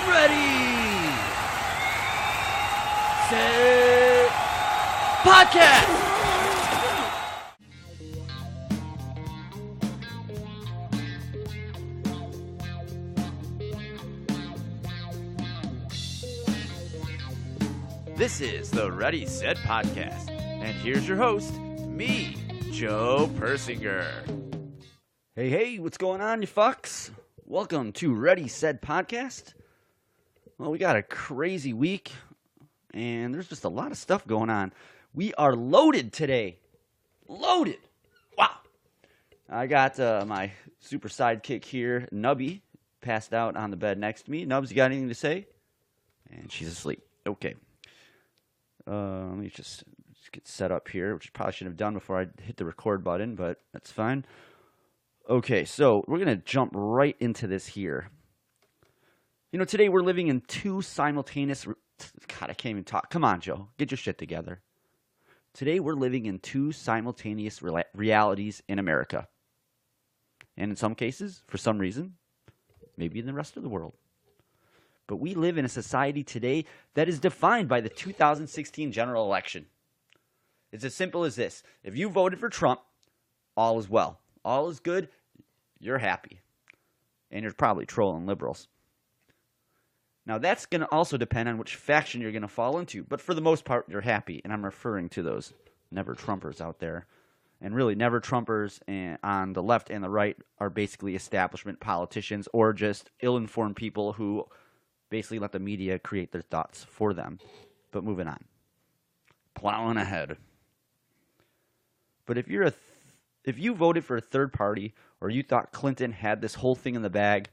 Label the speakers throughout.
Speaker 1: Ready, Set, Podcast! This is the Ready, Set Podcast, and here's your host, me, Joe Persinger. Hey, what's going on, you fucks? Welcome to Ready, Set Podcast. Well, we got a crazy week, and there's just a lot of stuff going on. We are loaded today. Loaded. Wow. I got my super sidekick here, Nubby, passed out on the bed next to me. Nubs, you got anything to say? And she's asleep. Okay. Let me just get set up here, which I probably shouldn't have done before I hit the record button, but that's fine. Okay, so we're going to jump right into this here. You know, today we're living in two simultaneous... God, I can't even talk. Come on, Joe. Get your shit together. Today we're living in two simultaneous realities in America. And in some cases, for some reason, maybe in the rest of the world. But we live in a society today that is defined by the 2016 general election. It's as simple as this. If you voted for Trump, all is well. All is good. You're happy. And you're probably trolling liberals. Now, that's going to also depend on which faction you're going to fall into. But for the most part, you're happy. And I'm referring to those never-Trumpers out there. And really, never-Trumpers on the left and the right are basically establishment politicians or just ill-informed people who basically let the media create their thoughts for them. But moving on. Plowing ahead. But if you're if you voted for a third party or you thought Clinton had this whole thing in the bag,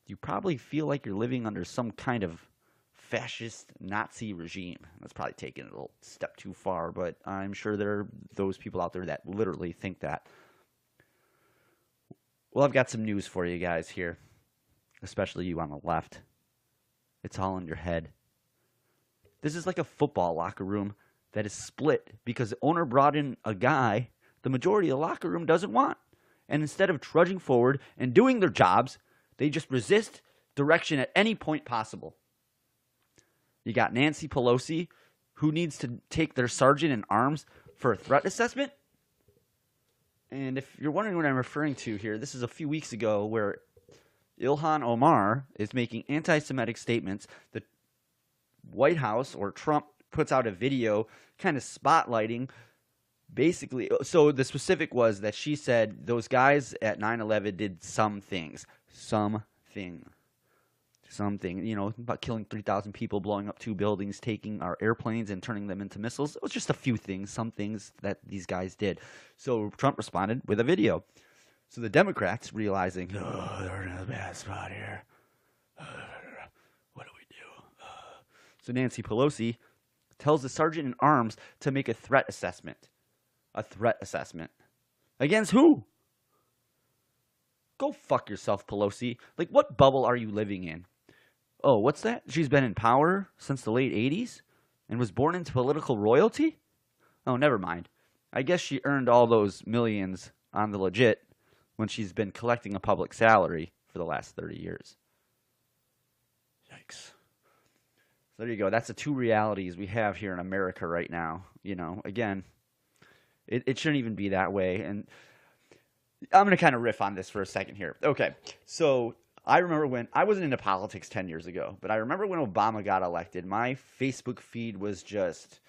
Speaker 1: you probably feel like you're living under some kind of fascist Nazi regime. That's probably taking it a little step too far, but I'm sure there are those people out there that literally think that. Well, I've got some news for you guys here, especially you on the left. It's all in your head. This is like a football locker room that is split because the owner brought in a guy the majority of the locker room doesn't want. And instead of trudging forward and doing their jobs, they just resist direction at any point possible. You got Nancy Pelosi, who needs to take their sergeant in arms for a threat assessment. And if you're wondering what I'm referring to here, this is a few weeks ago where Ilhan Omar is making anti-Semitic statements. The White House, or Trump, puts out a video kind of spotlighting, basically, so the specific was that she said those guys at 9/11 did some things. Something, you know, about killing 3,000 people, blowing up 2 buildings, taking our airplanes and turning them into missiles. It was just a few things, some things that these guys did. So Trump responded with a video. So the Democrats, realizing, they're in a bad spot here. What do we do? So Nancy Pelosi tells the sergeant in arms to make a threat assessment. A threat assessment. Against who? Go fuck yourself, Pelosi. Like, what bubble are you living in? Oh, what's that? She's been in power since the late 80s and was born into political royalty? Oh, never mind. I guess she earned all those millions on the legit when she's been collecting a public salary for the last 30 years. Yikes. So there you go. That's the two realities we have here in America right now. You know, again, it shouldn't even be that way. And I'm going to kind of riff on this for a second here. Okay, so I remember when I wasn't into politics 10 years ago, but I remember when Obama got elected, my Facebook feed was just,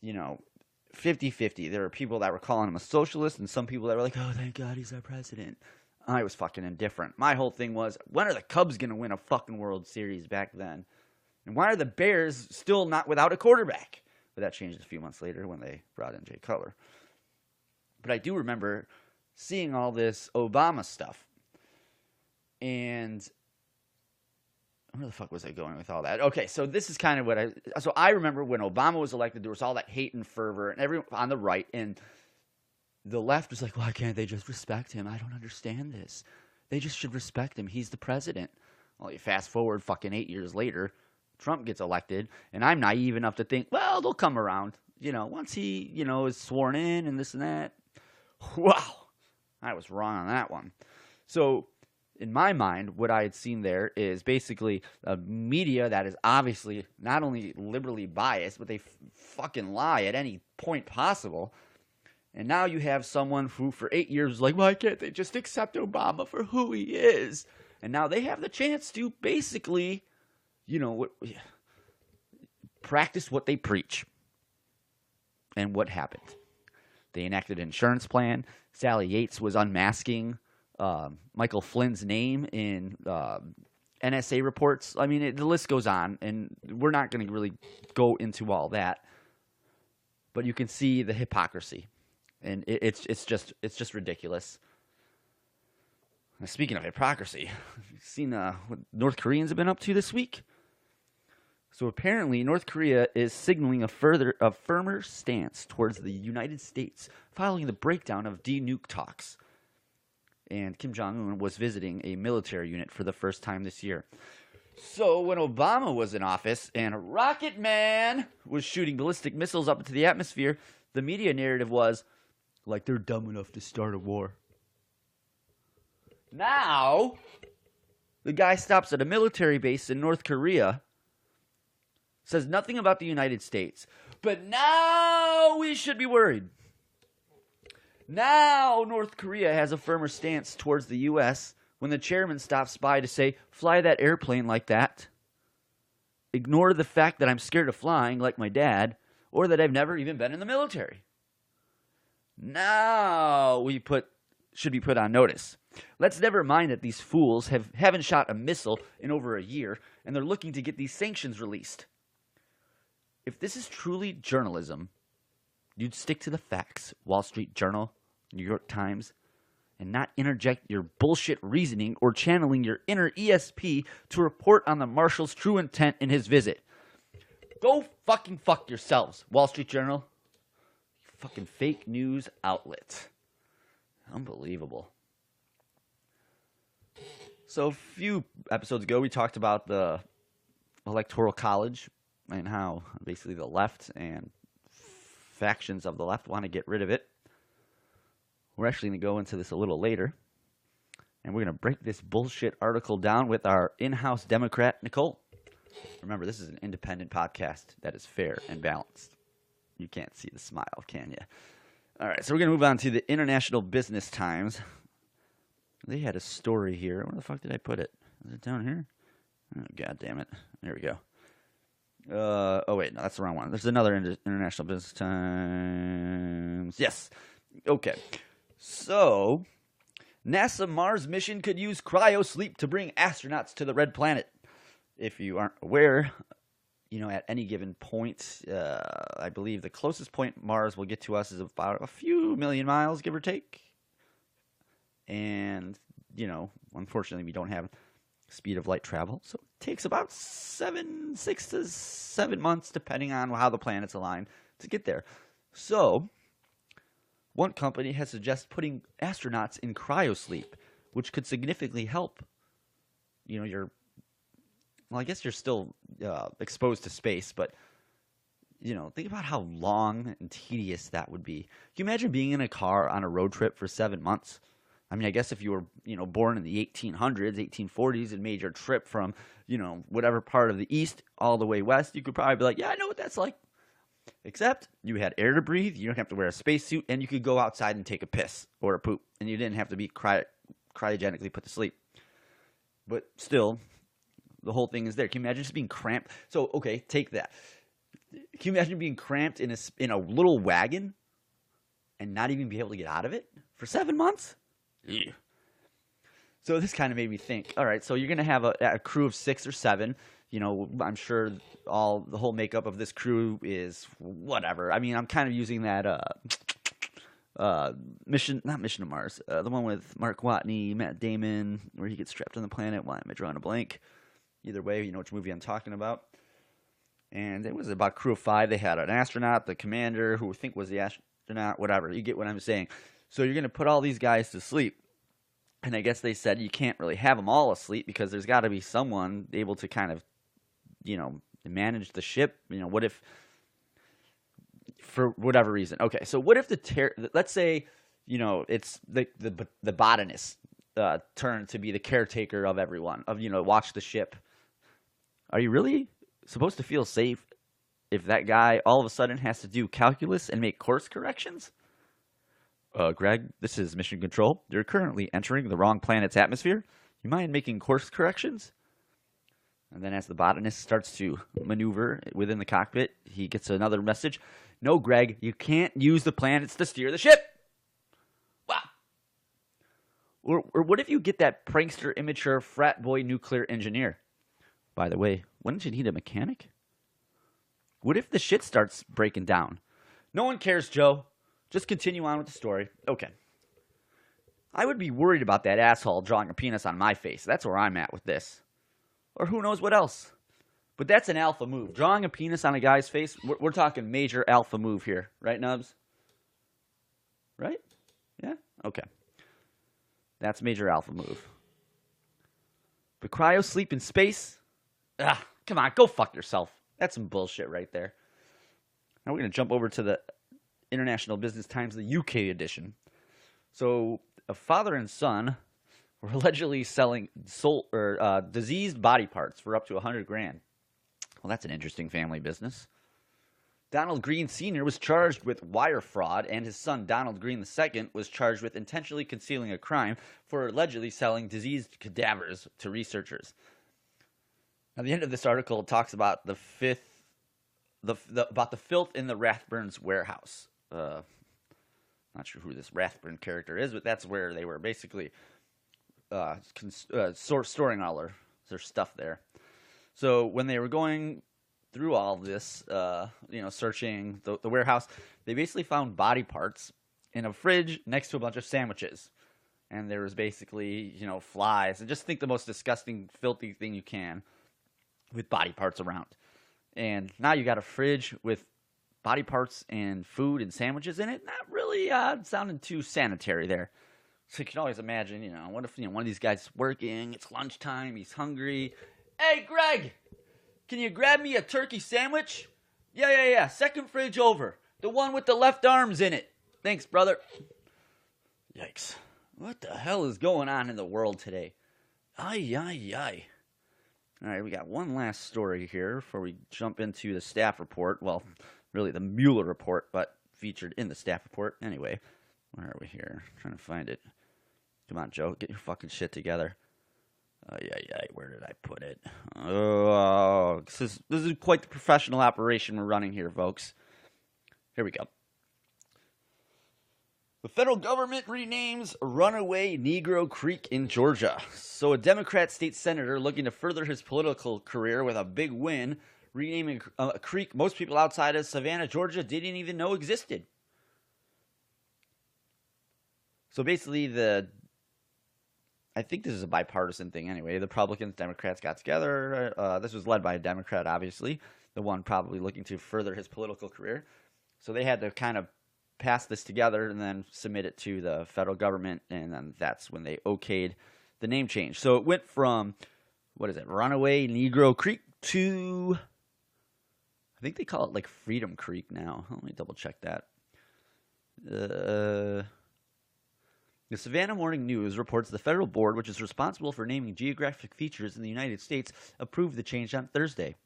Speaker 1: you know, 50-50. There were people that were calling him a socialist and some people that were like, oh, thank God he's our president. I was fucking indifferent. My whole thing was, when are the Cubs going to win a fucking World Series back then? And why are the Bears still not without a quarterback? But that changed a few months later when they brought in Jay Cutler. But I do remember seeing all this Obama stuff. And where the fuck was I going with all that? Okay, so this is kind of what I remember when Obama was elected, there was all that hate and fervor and everyone on the right, and the left was like, why can't they just respect him? I don't understand this. They just should respect him. He's the president. Well, you fast forward fucking 8 years later, Trump gets elected, and I'm naive enough to think, well, they'll come around. You know, once he, you know, is sworn in and this and that. Wow. I was wrong on that one. So in my mind, what I had seen there is basically a media that is obviously not only liberally biased, but they fucking lie at any point possible. And now you have someone who for 8 years was like, why can't they just accept Obama for who he is? And now they have the chance to basically, practice what they preach. And what happened? They enacted an insurance plan. Sally Yates was unmasking Michael Flynn's name in NSA reports. I mean, the list goes on, and we're not going to really go into all that. But you can see the hypocrisy. And it's just ridiculous. Now, speaking of hypocrisy, you've seen what North Koreans have been up to this week? So apparently, North Korea is signaling a firmer stance towards the United States following the breakdown of de-nuke talks. And Kim Jong-un was visiting a military unit for the first time this year. So when Obama was in office and Rocket Man was shooting ballistic missiles up into the atmosphere, the media narrative was, like, they're dumb enough to start a war. Now, the guy stops at a military base in North Korea, says nothing about the United States, but now we should be worried. Now North Korea has a firmer stance towards the U.S. when the chairman stops by to say, fly that airplane like that. Ignore the fact that I'm scared of flying like my dad, or that I've never even been in the military. Now we should be put on notice. Let's never mind that these fools haven't shot a missile in over a year, and they're looking to get these sanctions released. If this is truly journalism, you'd stick to the facts, Wall Street Journal, New York Times, and not interject your bullshit reasoning or channeling your inner ESP to report on the marshal's true intent in his visit. Go fucking fuck yourselves, Wall Street Journal. Fucking fake news outlet. Unbelievable. So a few episodes ago, we talked about the Electoral College and how basically the left and factions of the left want to get rid of it. We're actually going to go into this a little later, and we're going to break this bullshit article down with our in-house Democrat, Nicole. Remember, this is an independent podcast that is fair and balanced. You can't see the smile, can you? All right, so we're going to move on to the International Business Times. They had a story here. Where the fuck did I put it? Is it down here? Oh, God damn it. There we go. Oh, wait, no, that's the wrong one. There's another International Business Times. Yes. Okay. So, NASA Mars mission could use cryo-sleep to bring astronauts to the red planet. If you aren't aware, at any given point, I believe the closest point Mars will get to us is about a few million miles, give or take. And, unfortunately, we don't have speed of light travel, so it takes about 6 to 7 months, depending on how the planets align, to get there. So, one company has suggested putting astronauts in cryosleep, which could significantly help, I guess you're still exposed to space, but, think about how long and tedious that would be. Can you imagine being in a car on a road trip for 7 months? I mean, I guess if you were, born in the 1800s, 1840s, and made your trip from, whatever part of the east all the way west, you could probably be like, yeah, I know what that's like. Except you had air to breathe, you don't have to wear a spacesuit, and you could go outside and take a piss or a poop, and you didn't have to be cryogenically put to sleep. But still, the whole thing is there. Can you imagine just being cramped? So, okay, take that. Can you imagine being cramped in a little wagon and not even be able to get out of it for 7 months? Yeah. So this kind of made me think, all right, so you're going to have a crew of 6 or 7. I'm sure the whole makeup of this crew is whatever. I mean, I'm kind of using that not Mission to Mars, the one with Mark Watney, Matt Damon, where he gets trapped on the planet. Why am I drawing a blank? Either way, you know which movie I'm talking about. And it was about a crew of 5. They had an astronaut, the commander, who I think was the astronaut, whatever. You get what I'm saying. So you're going to put all these guys to sleep. And I guess they said you can't really have them all asleep because there's got to be someone able to kind of, manage the ship. What if, for whatever reason. Okay, so what if let's say, it's the botanist turn to be the caretaker of everyone, watch the ship. Are you really supposed to feel safe if that guy all of a sudden has to do calculus and make course corrections? Greg, this is Mission Control. You're currently entering the wrong planet's atmosphere. You mind making course corrections? And then as the botanist starts to maneuver within the cockpit, he gets another message. No, Greg, you can't use the planets to steer the ship. Wow. Or what if you get that prankster, immature, frat boy nuclear engineer? By the way, wouldn't you need a mechanic? What if the shit starts breaking down? No one cares, Joe. Just continue on with the story. Okay. I would be worried about that asshole drawing a penis on my face. That's where I'm at with this. Or who knows what else. But that's an alpha move. Drawing a penis on a guy's face, we're talking major alpha move here. Right, Nubs? Right? Yeah? Okay. That's major alpha move. But cryo sleep in space? Come on, go fuck yourself. That's some bullshit right there. Now we're going to jump over to the International Business Times, the UK edition. So a father and son were allegedly selling diseased body parts for up to $100 grand. Well, that's an interesting family business. Donald Green Sr. was charged with wire fraud, and his son, Donald Green II, was charged with intentionally concealing a crime for allegedly selling diseased cadavers to researchers. Now, the end of this article talks about the filth in the Rathburns warehouse. Not sure who this Rathburn character is, but that's where they were basically storing all their stuff there. So when they were going through all of this, searching the warehouse, they basically found body parts in a fridge next to a bunch of sandwiches. And there was basically, flies. And just think the most disgusting, filthy thing you can with body parts around. And now you got a fridge with body parts and food and sandwiches in it. Not really sounding too sanitary there. So you can always imagine, what if one of these guys is working, it's lunchtime, he's hungry. Hey, Greg, can you grab me a turkey sandwich? Yeah. Second fridge over. The one with the left arms in it. Thanks, brother. Yikes. What the hell is going on in the world today? Ay. All right, we got one last story here before we jump into the staff report. Well, really the Mueller report, but featured in the staff report. Anyway, where are we here? I'm trying to find it. Come on, Joe, get your fucking shit together. Where did I put it? Oh, this is quite the professional operation we're running here, folks. Here we go. The federal government renames Runaway Negro Creek in Georgia. So a Democrat state senator looking to further his political career with a big win, renaming a creek most people outside of Savannah, Georgia didn't even know existed. So basically I think this is a bipartisan thing anyway. The Republicans, Democrats got together. This was led by a Democrat, obviously, the one probably looking to further his political career. So they had to kind of pass this together and then submit it to the federal government, and then that's when they okayed the name change. So it went from, Runaway Negro Creek to, I think they call it like Freedom Creek now. Let me double check that. The Savannah Morning News reports the federal board, which is responsible for naming geographic features in the United States, approved the change on Thursday.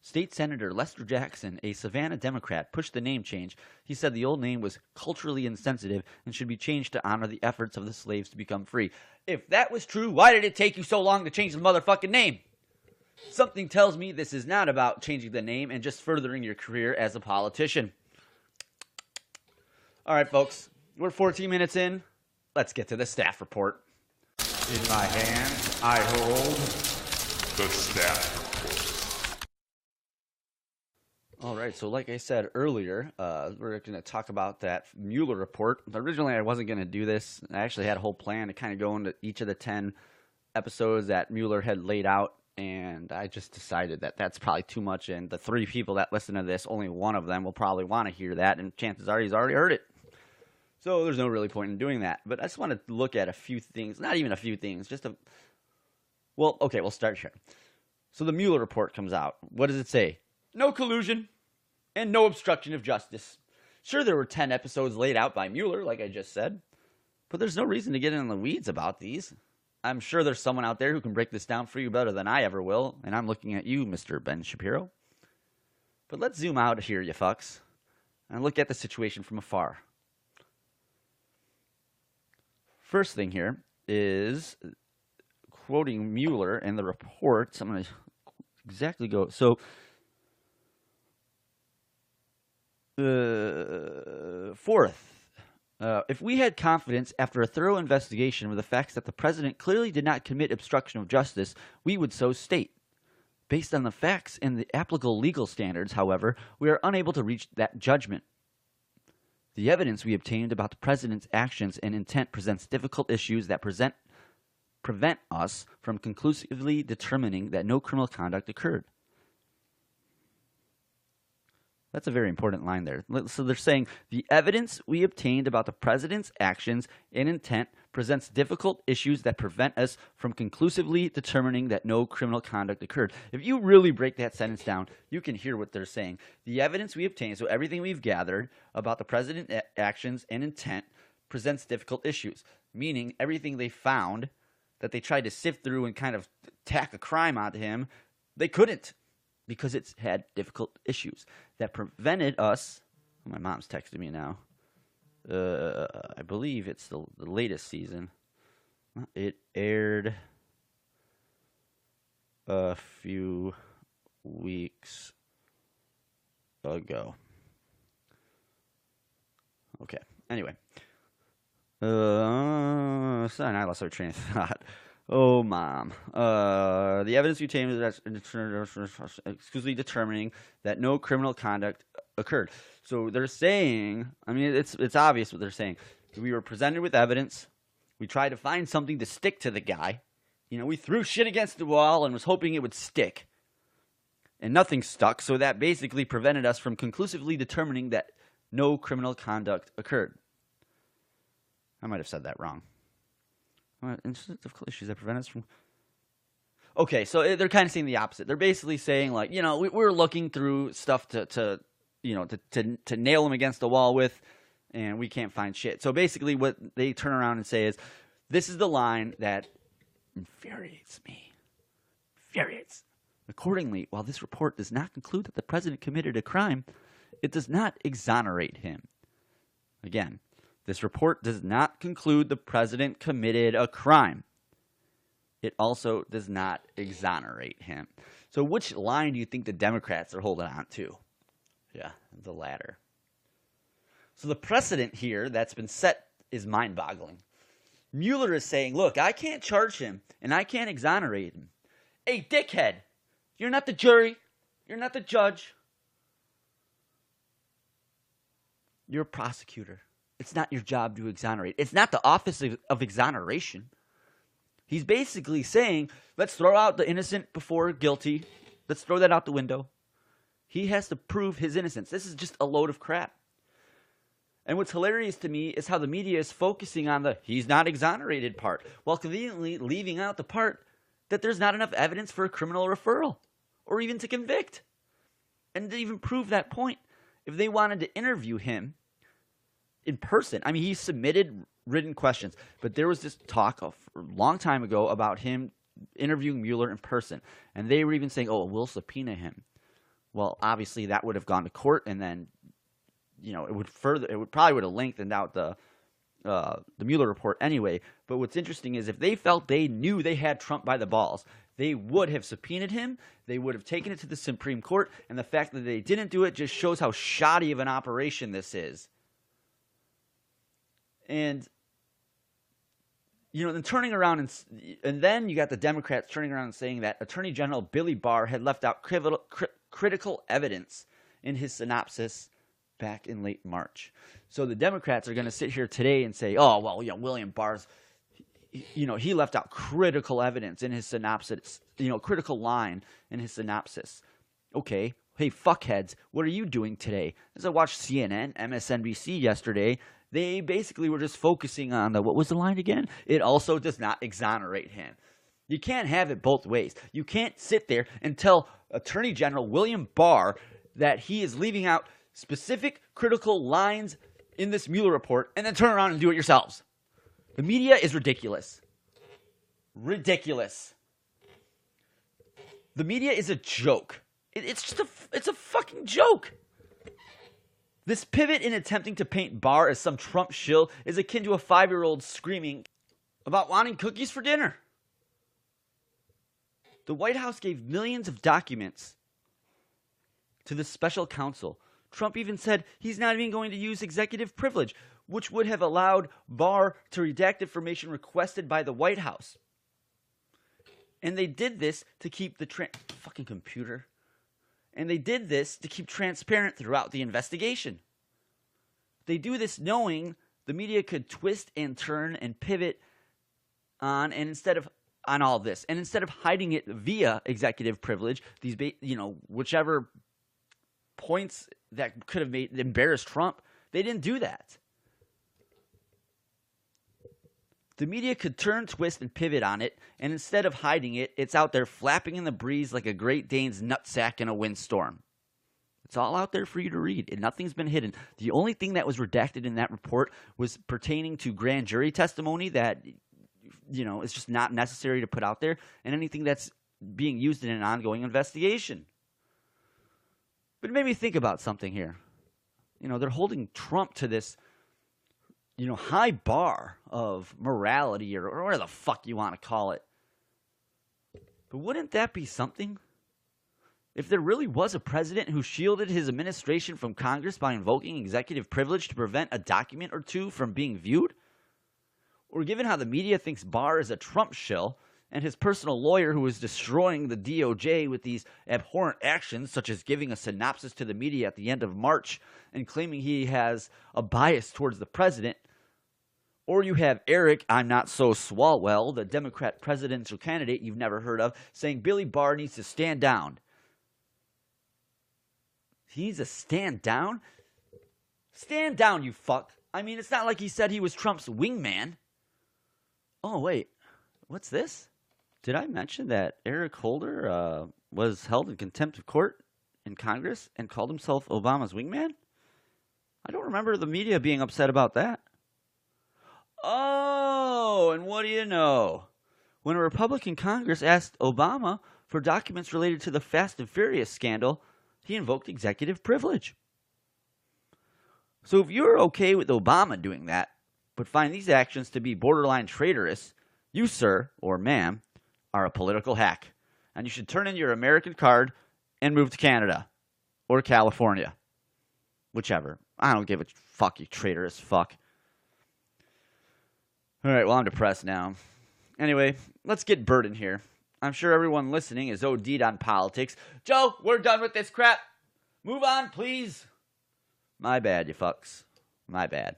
Speaker 1: State Senator Lester Jackson, a Savannah Democrat, pushed the name change. He said the old name was culturally insensitive and should be changed to honor the efforts of the slaves to become free. If that was true, why did it take you so long to change the motherfucking name? Something tells me this is not about changing the name and just furthering your career as a politician. All right, folks, we're 14 minutes in. Let's get to the staff report.
Speaker 2: In my hand, I hold the staff report.
Speaker 1: All right, so like I said earlier, we're going to talk about that Mueller report. Originally, I wasn't going to do this. I actually had a whole plan to kind of go into each of the 10 episodes that Mueller had laid out, and I just decided that that's probably too much, and the 3 people that listen to this, only one of them will probably want to hear that, and chances are he's already heard it. So there's no really point in doing that. But I just want to look at a few things, not even a few things, we'll start here. So the Mueller report comes out. What does it say? No collusion and no obstruction of justice. Sure, there were 10 episodes laid out by Mueller, like I just said, but there's no reason to get in the weeds about these. I'm sure there's someone out there who can break this down for you better than I ever will, and I'm looking at you, Mr. Ben Shapiro. But let's zoom out here, you fucks, and look at the situation from afar. First thing here is quoting Mueller and the report. I'm going to exactly go. So, fourth. If we had confidence after a thorough investigation of the facts that the president clearly did not commit obstruction of justice, we would so state. Based on the facts and the applicable legal standards, however, we are unable to reach that judgment. The evidence we obtained about the president's actions and intent presents difficult issues that prevent us from conclusively determining that no criminal conduct occurred. That's a very important line there. So they're saying the evidence we obtained about the president's actions and intent presents difficult issues that prevent us from conclusively determining that no criminal conduct occurred. If you really break that sentence down, you can hear what they're saying. The evidence we obtained, so everything we've gathered about the president's actions and intent presents difficult issues, meaning everything they found that they tried to sift through and kind of tack a crime onto him, they couldn't. Because it's had difficult issues that prevented us. My mom's texting me now. I believe it's the latest season. It aired a few weeks ago. Okay. Anyway. Sorry, I lost our train of thought. Oh, Mom. The evidence you obtained is exclusively determining that no criminal conduct occurred. So they're saying, I mean, it's obvious what they're saying. We were presented with evidence. We tried to find something to stick to the guy. You know, we threw shit against the wall and was hoping it would stick. And nothing stuck, so that basically prevented us from conclusively determining that no criminal conduct occurred. I might have said that wrong. Difficult issues that prevent us from. Okay, so they're kind of saying the opposite. They're basically saying, like, you know, we're looking through stuff to nail him against the wall with, and we can't find shit. So basically, what they turn around and say is, this is the line that infuriates me. Accordingly, while this report does not conclude that the president committed a crime, it does not exonerate him. Again. This report does not conclude the president committed a crime. It also does not exonerate him. So which line do you think the Democrats are holding on to? Yeah, the latter. So the precedent here that's been set is mind-boggling. Mueller is saying, look, I can't charge him and I can't exonerate him. Hey, dickhead, you're not the jury. You're not the judge. You're a prosecutor. It's not your job to exonerate. It's not the office of exoneration. He's basically saying, let's throw out the innocent before guilty. Let's throw that out the window. He has to prove his innocence. This is just a load of crap. And what's hilarious to me is how the media is focusing on the he's not exonerated part, while conveniently leaving out the part that there's not enough evidence for a criminal referral or even to convict. And to even prove that point, if they wanted to interview him in person. I mean, he submitted written questions, but there was this talk a long time ago about him interviewing Mueller in person, and they were even saying, "Oh, we'll subpoena him." Well, obviously, that would have gone to court, and then, you know, it probably would have lengthened out the Mueller report anyway. But what's interesting is if they felt they knew they had Trump by the balls, they would have subpoenaed him. They would have taken it to the Supreme Court, and the fact that they didn't do it just shows how shoddy of an operation this is. And, you know, then turning around and then you got the Democrats turning around and saying that Attorney General Billy Barr had left out critical evidence in his synopsis back in late March. So the Democrats are going to sit here today and say, oh, well, you know, William Barr's, you know, he left out critical evidence in his synopsis, you know, critical line in his synopsis. Okay. Hey, fuckheads, what are you doing today? As I watched CNN, MSNBC yesterday, they basically were just focusing on what was the line again? It also does not exonerate him. You can't have it both ways. You can't sit there and tell Attorney General William Barr that he is leaving out specific critical lines in this Mueller report and then turn around and do it yourselves. The media is ridiculous. ridiculous. The media is a joke. It's a fucking joke. This pivot in attempting to paint Barr as some Trump shill is akin to a 5-year-old screaming about wanting cookies for dinner. The White House gave millions of documents to the special counsel. Trump even said he's not even going to use executive privilege, which would have allowed Barr to redact information requested by the White House. And they did this to keep the fucking computer. And they did this to keep transparent throughout the investigation. They do this knowing the media could twist and turn and pivot on all of this. And instead of hiding it via executive privilege, these whichever points that could have embarrassed Trump, they didn't do that. The media could turn, twist, and pivot on it, and instead of hiding it, it's out there flapping in the breeze like a Great Dane's nutsack in a windstorm. It's all out there for you to read, and nothing's been hidden. The only thing that was redacted in that report was pertaining to grand jury testimony that, is just not necessary to put out there, and anything that's being used in an ongoing investigation. But it made me think about something here. They're holding Trump to this high bar of morality or whatever the fuck you want to call it. But wouldn't that be something? If there really was a president who shielded his administration from Congress by invoking executive privilege to prevent a document or two from being viewed? Or given how the media thinks Barr is a Trump shill, and his personal lawyer who is destroying the DOJ with these abhorrent actions, such as giving a synopsis to the media at the end of March and claiming he has a bias towards the president, or you have Eric, I'm not so Swalwell, the Democrat presidential candidate you've never heard of, saying Billy Barr needs to stand down. He needs to stand down? Stand down, you fuck. I mean, it's not like he said he was Trump's wingman. Oh, wait. What's this? Did I mention that Eric Holder was held in contempt of court in Congress and called himself Obama's wingman? I don't remember the media being upset about that. Oh, and what do you know? When a Republican Congress asked Obama for documents related to the Fast and Furious scandal, he invoked executive privilege. So if you're okay with Obama doing that, but find these actions to be borderline traitorous, you, sir, or ma'am, are a political hack. And you should turn in your American card and move to Canada or California. Whichever. I don't give a fuck, you traitorous fuck. All right, well, I'm depressed now. Anyway, let's get Bert in here. I'm sure everyone listening is OD'd on politics. Joe, we're done with this crap. Move on, please. My bad, you fucks. My bad.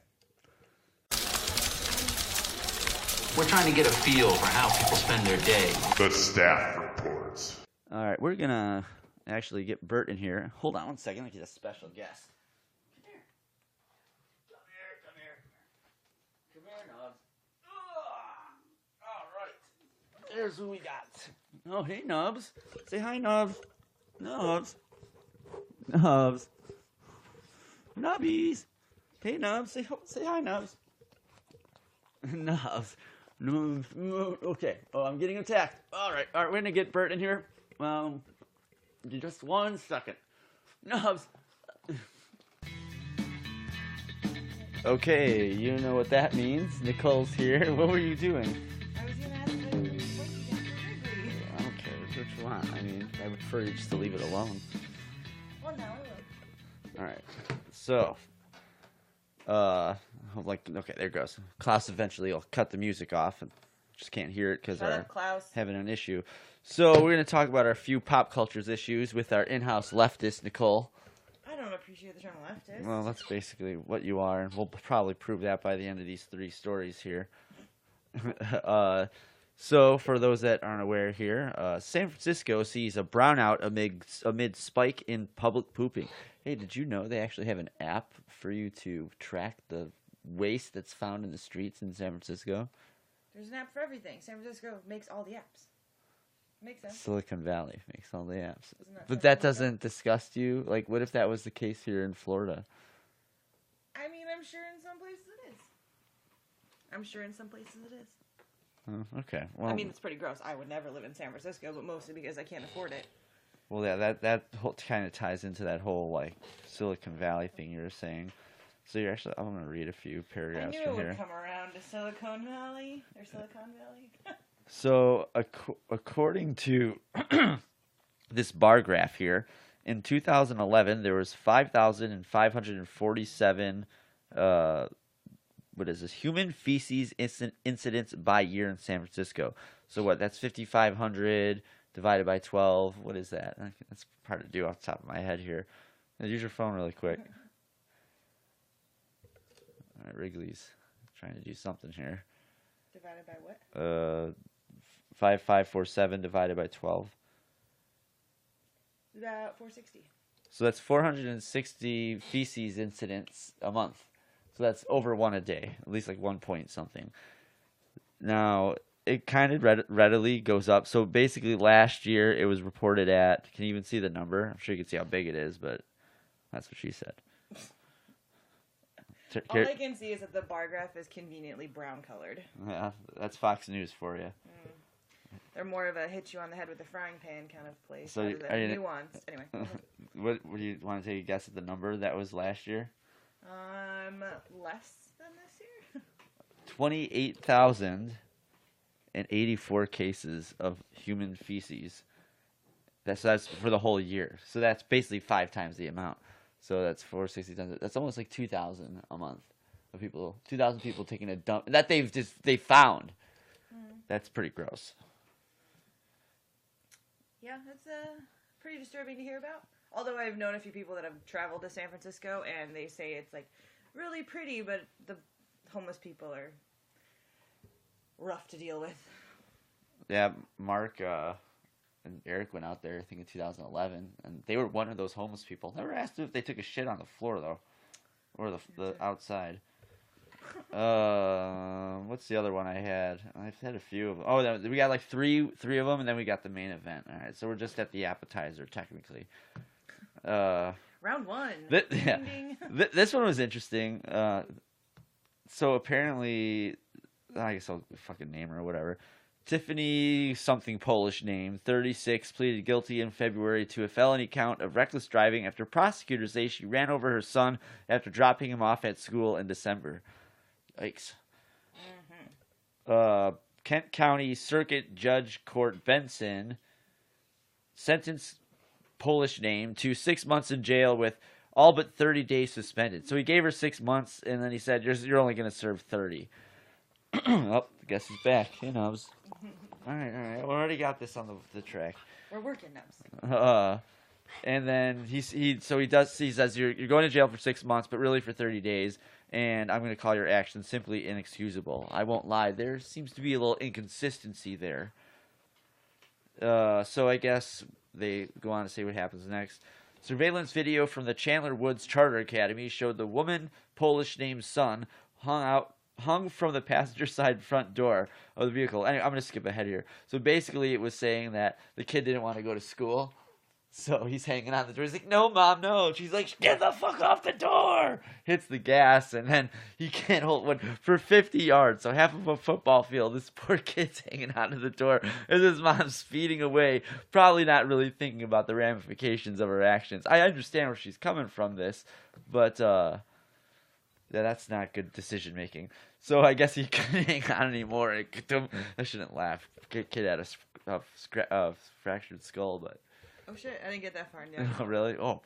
Speaker 3: We're trying to get a feel for how people spend their day.
Speaker 2: The staff reports.
Speaker 1: All right, we're going to actually get Bert in here. Hold on one second. He's a special guest. Come here. Come here. Come here, Nubs. All right. There's who we got. Oh, hey, Nubs. Say hi, Nubs. Nubs. Nubs. Nubbies. Hey, Nubs. Say hi, Nubs. Nubs. Okay. Oh, I'm getting attacked. All right. We're going to get Bert in here. Just 1 second. Nubs. Okay, you know what that means. Nicole's here. What were you doing?
Speaker 4: I was going to ask what you did.
Speaker 1: I don't care. What you want. I mean, I would prefer you just to leave it alone.
Speaker 4: Well, no, I will.
Speaker 1: All right. So, okay, there it goes. Klaus eventually will cut the music off and just can't hear it because we're having an issue. So we're going to talk about our few pop cultures issues with our in-house leftist, Nicole.
Speaker 4: I don't appreciate the term leftist.
Speaker 1: Well, that's basically what you are, and we'll probably prove that by the end of these 3 stories here. So, for those that aren't aware here, San Francisco sees a brownout amid spike in public pooping. Hey, did you know they actually have an app for you to track the waste that's found in the streets in San Francisco?
Speaker 4: There's an app for everything. San Francisco makes all the apps. Makes sense.
Speaker 1: Silicon Valley makes all the apps.
Speaker 4: But
Speaker 1: that doesn't disgust you? Like, what if that was the case here in Florida?
Speaker 4: I mean, I'm sure in some places it is.
Speaker 1: Okay. Well,
Speaker 4: I mean, it's pretty gross. I would never live in San Francisco, but mostly because I can't afford it.
Speaker 1: well, yeah, that whole kind of ties into that whole like Silicon Valley thing you were saying. So you're actually, I'm gonna read a few
Speaker 4: I
Speaker 1: paragraphs
Speaker 4: knew
Speaker 1: from
Speaker 4: it would
Speaker 1: here.
Speaker 4: come around to Silicon Valley or Silicon Valley.
Speaker 1: So according to this bar graph here, in 2011 there was 5,547 what is this, human feces incidents by year in San Francisco. So what, that's 5,500 divided by 12. What is that? That's hard to do off the top of my head here. Use your phone really quick. All right, Wrigley's trying to do something here.
Speaker 4: Divided by what?
Speaker 1: 5,547 divided by 12.
Speaker 4: About 460.
Speaker 1: So that's 460 feces incidents a month. So that's over one a day, at least like 1 point something. Now, it kind of readily goes up. So basically last year it was reported at, can you even see the number? I'm sure you can see how big it is, but that's what she said.
Speaker 4: All I can see is that the bar graph is conveniently brown colored.
Speaker 1: Yeah, that's Fox News for you.
Speaker 4: They're more of a hit you on the head with a frying pan kind of place.
Speaker 1: So
Speaker 4: rather than nuanced. Anyway.
Speaker 1: What do you want to take a guess at the number that was last year?
Speaker 4: Less than this year?
Speaker 1: 28,084 cases of human feces. That's for the whole year. So that's basically 5 times the amount. So that's 460 times. That's almost like 2,000 a month of people. 2,000 people taking a dump that they found. That's pretty gross.
Speaker 4: Yeah, that's pretty disturbing to hear about. Although I've known a few people that have traveled to San Francisco, and they say it's like really pretty, but the homeless people are rough to deal with.
Speaker 1: Yeah, Mark and Eric went out there, I think in 2011, and they were one of those homeless people. Never asked if they took a shit on the floor though, or the outside. What's the other one I had? I've had a few of them. Oh, we got like three of them, and then we got the main event. All right, so we're just at the appetizer technically.
Speaker 4: Round one.
Speaker 1: This one was interesting. So apparently, I guess I'll fucking name her or whatever. Tiffany something Polish name, 36, pleaded guilty in February to a felony count of reckless driving after prosecutors say she ran over her son after dropping him off at school in December. Yikes. Kent County Circuit Judge Court Benson sentenced Polish name to 6 months in jail with all but 30 days suspended. So he gave her 6 months, and then he said, you're only going to serve 30. Oh, I guess he's back. He knows. All right. We already got this on the track.
Speaker 4: We're working now.
Speaker 1: And then he says you're going to jail for 6 months, but really for 30 days, and I'm going to call your actions simply inexcusable. I won't lie. There seems to be a little inconsistency there. So I guess they go on to say what happens next. Surveillance video from the Chandler Woods Charter Academy showed the woman Polish named son hung from the passenger side front door of the vehicle. Anyway, I'm going to skip ahead here. So basically it was saying that the kid didn't want to go to school. So he's hanging on the door. He's like, no, Mom, no. She's like, get the fuck off the door. Hits the gas, and then he can't hold one for 50 yards. So half of a football field, this poor kid's hanging onto the door as his mom's speeding away, probably not really thinking about the ramifications of her actions. I understand where she's coming from this, but that's not good decision making. So I guess he couldn't hang on anymore. I shouldn't laugh. Kid had a fractured skull, but.
Speaker 4: Oh shit! I didn't get that far. No.
Speaker 1: Oh really? Oh.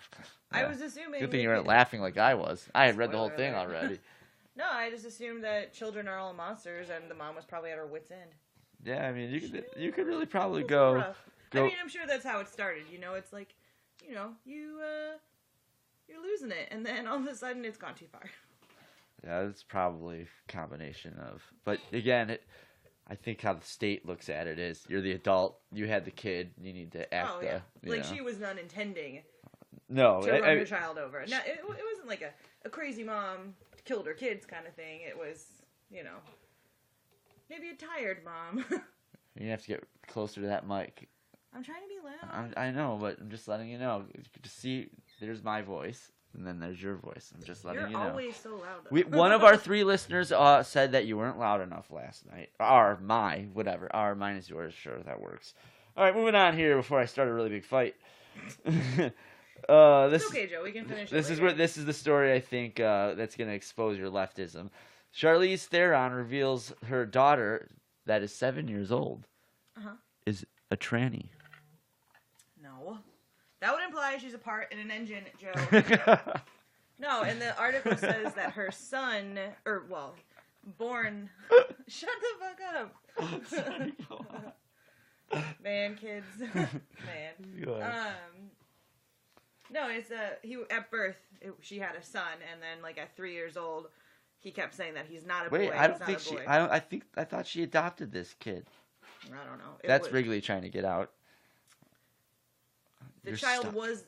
Speaker 1: Yeah.
Speaker 4: I was assuming.
Speaker 1: Good thing you weren't laughing like I was. I had read the whole thing
Speaker 4: alert.
Speaker 1: already.
Speaker 4: No, I just assumed that children are all monsters, and the mom was probably at her wits' end.
Speaker 1: Yeah, I mean, you could really probably go.
Speaker 4: I mean, I'm sure that's how it started. You know, it's like, you're losing it, and then all of a sudden it's gone too far.
Speaker 1: Yeah, it's probably a combination of. But again, I think how the state looks at it is you're the adult, you had the kid, you need to act.
Speaker 4: Oh yeah, like she was not intending.
Speaker 1: No,
Speaker 4: to run her child over. No, it wasn't like a crazy mom killed her kids kind of thing. It was, maybe a tired mom.
Speaker 1: You have to get closer to that mic.
Speaker 4: I'm trying to be loud.
Speaker 1: I know, but I'm just letting you know. You can just see, there's my voice. And then there's your voice. I'm just letting
Speaker 4: You're
Speaker 1: you know.
Speaker 4: always so loud, though.
Speaker 1: One of our 3 listeners said that you weren't loud enough last night. Mine is yours. Sure, that works. All right, moving on here before I start a really big fight.
Speaker 4: It's okay, Joe. We can finish
Speaker 1: This
Speaker 4: it
Speaker 1: is
Speaker 4: later.
Speaker 1: this is the story I think that's going to expose your leftism. Charlize Theron reveals her daughter, that is 7 years old, is a tranny.
Speaker 4: No. That would imply she's a part in an engine, Joe. No, and the article says that her son, born... Shut the fuck up. Man, kids. Man. No, it's at birth, she had a son, and then, like, at 3 years old, he kept saying that he's not a boy.
Speaker 1: Wait, I don't think she... I thought she adopted this kid.
Speaker 4: I don't know.
Speaker 1: That's Wrigley trying to get out.
Speaker 4: The child was,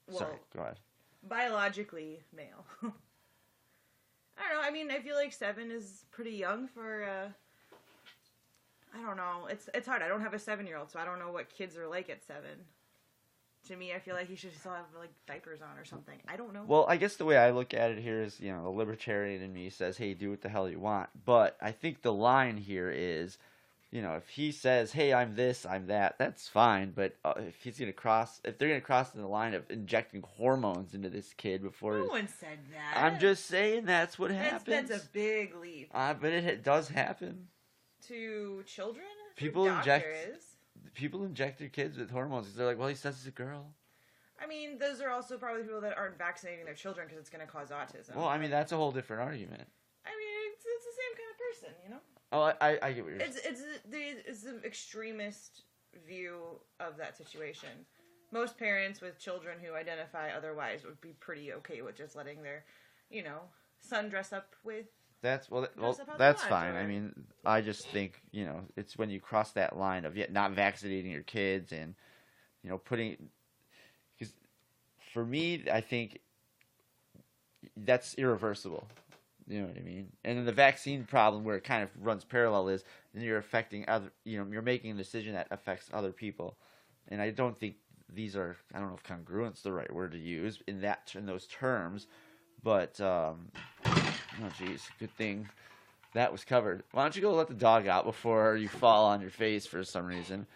Speaker 1: Sorry, go ahead.
Speaker 4: Biologically male. I don't know. I mean, I feel like 7 is pretty young for. I don't know. It's hard. I don't have a 7-year-old, so I don't know what kids are like at 7. To me, I feel like he should still have like diapers on or something. I don't know.
Speaker 1: Well, I guess the way I look at it here is, the libertarian in me says, "Hey, do what the hell you want." But I think the line here is, if he says, "Hey, I'm this, I'm that," that's fine. But if they're gonna cross the line of injecting hormones into this kid before,
Speaker 4: no one said that.
Speaker 1: I'm just saying that's what happens.
Speaker 4: That's a big leap.
Speaker 1: But it does happen
Speaker 4: To children.
Speaker 1: People inject their kids with hormones because they're like, "Well, he says it's a girl."
Speaker 4: I mean, those are also probably people that aren't vaccinating their children because it's going to cause autism.
Speaker 1: Well, I mean, that's a whole different argument.
Speaker 4: I mean, it's the same kind of person,
Speaker 1: Oh, I get what you're saying.
Speaker 4: It's the extremist view of that situation. Most parents with children who identify otherwise would be pretty okay with just letting their, son dress up with.
Speaker 1: That's fine. I mean, I just think it's when you cross that line of not vaccinating your kids and because for me, I think that's irreversible. You know what I mean? And then the vaccine problem, where it kind of runs parallel, is then you're affecting other. You're making a decision that affects other people, and I don't think these are. I don't know if congruent's the right word to use in those terms, but. Oh, jeez. Good thing that was covered. Why don't you go let the dog out before you fall on your face for some reason?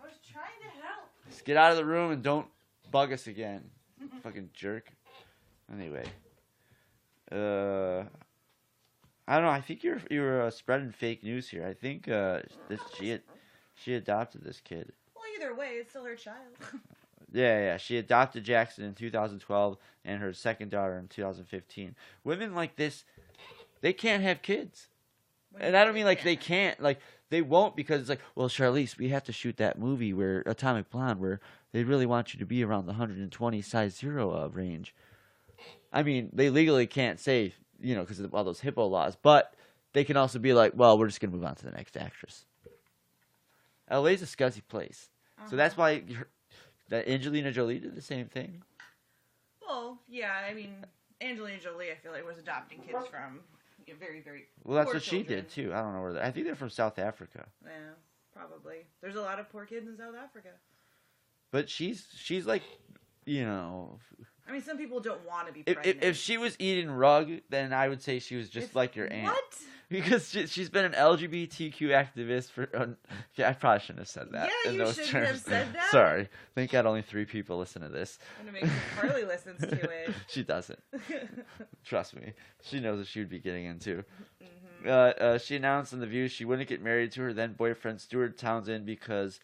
Speaker 4: I was trying to help.
Speaker 1: Just get out of the room and don't bug us again. Fucking jerk. Anyway. I don't know. I think you're spreading fake news here. I think she adopted this kid.
Speaker 4: Well, either way, it's still her child.
Speaker 1: Yeah. She adopted Jackson in 2012 and her second daughter in 2015. Women like this, they can't have kids. And I don't mean like they can't. Like, they won't because it's like, well, Charlize, we have to shoot that movie where Atomic Blonde where they really want you to be around the 120 size 0 range. I mean, they legally can't say, because of all those HIPAA laws. But they can also be like, well, we're just going to move on to the next actress. LA's a scuzzy place. So that's why... That Angelina Jolie did the same thing?
Speaker 4: Well, yeah, I mean, Angelina Jolie, I feel like, was adopting kids from very, very
Speaker 1: Well, that's
Speaker 4: poor
Speaker 1: what
Speaker 4: children.
Speaker 1: she did, too. I don't know where I think they're from South Africa.
Speaker 4: Yeah, probably. There's a lot of poor kids in South Africa.
Speaker 1: But she's like,
Speaker 4: I mean, some people don't want to be pregnant.
Speaker 1: If she was eating rug, then I would say she was just like your aunt.
Speaker 4: What?
Speaker 1: Because she's been an LGBTQ activist for... I probably shouldn't have said that
Speaker 4: Yeah,
Speaker 1: in
Speaker 4: you
Speaker 1: those
Speaker 4: shouldn't
Speaker 1: terms.
Speaker 4: have said that.
Speaker 1: Sorry. Thank God only 3 people listen to this.
Speaker 4: I'm going to make sure Carly listens to it.
Speaker 1: She doesn't. Trust me. She knows what she would be getting into. She announced in The View she wouldn't get married to her then boyfriend Stuart Townsend because